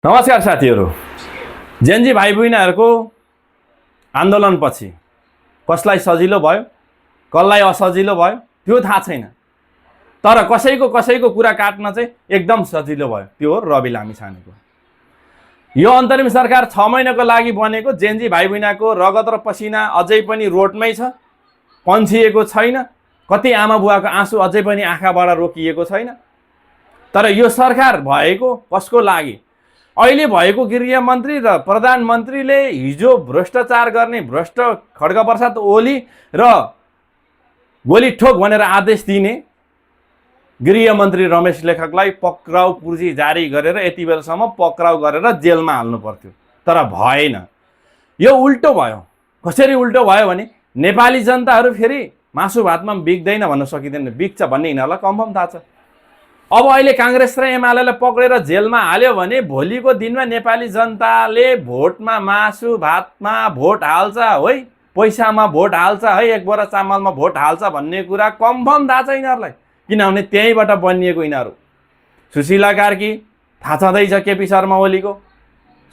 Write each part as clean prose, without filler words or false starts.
नमस्कार साथीहरू। जेनजी भाइ बहिनीहरूको आन्दोलनपछि कसलाई सजिलो भयो कसलाई असजिलो भयो त्यो थाहा छैन, तर कसैको कुरा काट्न चाहिँ एकदम सजिलो भयो। त्यो हो रवि लामिछानेको। यो अन्तरिम सरकार 6 महिनाको लागि बनेको। जेनजी भाइ बहिनीको रगत र पसिना अझै पनि रोडमै छ, पन्छिएको छैन। कति आमा बुवाको आँसु अझै पनि आँखाबाट रोकिएको छैन। तर यो सरकार भएको कसको लागि? अहिले भएको गृहमन्त्री र प्रधानमन्त्रीले हिजो भ्रष्टाचार गर्ने भ्रष्ट खड्गप्रसाद ओली र गोली ठोक भनेर आदेश दिने गृहमन्त्री रमेश लेखकलाई पक्राउ पूर्जी जारी गरेर यति बेलासम्म पक्राउ गरेर जेलमा हाल्नु पर्थ्यो, तर भएन। यो उल्टो भयो। कसरी उल्टो भयो भने नेपाली जनताहरू फेरि मासु भातमा बिग्दैन भन्न सकिँदैन, बिग्छ भन्ने यिनीहरूलाई कन्फर्म थाहा छ। अब अहिले कांग्रेस र एमालेलाई पक्रेर जेलमा हाल्यो भने भोलिको दिनमा नेपाली जनताले भोटमा मासु भातमा भोट हाल्छ है, पैसामा भोट हाल्छ है, एक बोरा चामलमा भोट हाल्छ भन्ने कुरा कन्फर्म थाहा छ यिनीहरूलाई। किनभने त्यहीँबाट बनिएको यिनीहरू। सुशीला कार्की थाहा छँदैछ केपी शर्मा ओलीको।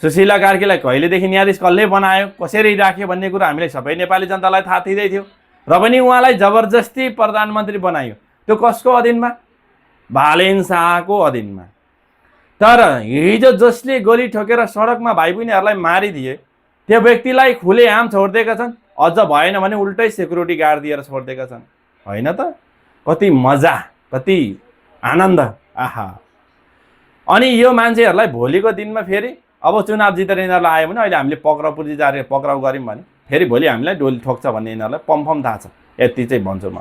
सुशीला कार्कीलाई कहिलेदेखि न्यायाधीश कसले बनायो, कसरी राख्यो भन्ने कुरा हामीले सबै नेपाली जनतालाई थाहा थिँदै थियो। र पनि उहाँलाई जबरजस्ती प्रधानमन्त्री बनायो। त्यो कसको अधीनमा? बालेन शाहको अधीनमा। तर हिजो जसले गोली ठोकेर सडकमा भाइ बहिनीहरूलाई मारिदिए त्यो व्यक्तिलाई खुलेआम छोडिदिएका छन्। अझ भएन भने उल्टै सेक्युरिटी गार्ड दिएर छोडिदिएका छन्। होइन त? कति मजा, कति आनन्द। आहा। अनि यो मान्छेहरूलाई भोलिको दिनमा फेरि अब चुनाव जितेर यिनीहरूलाई आयो भने अहिले हामीले पक्राउ पूर्जी जारी पक्राउ गऱ्यौँ भने फेरि भोलि हामीलाई डोली ठोक्छ भन्ने यिनीहरूलाई कन्फर्म थाहा छ। यति चाहिँ भन्छु म।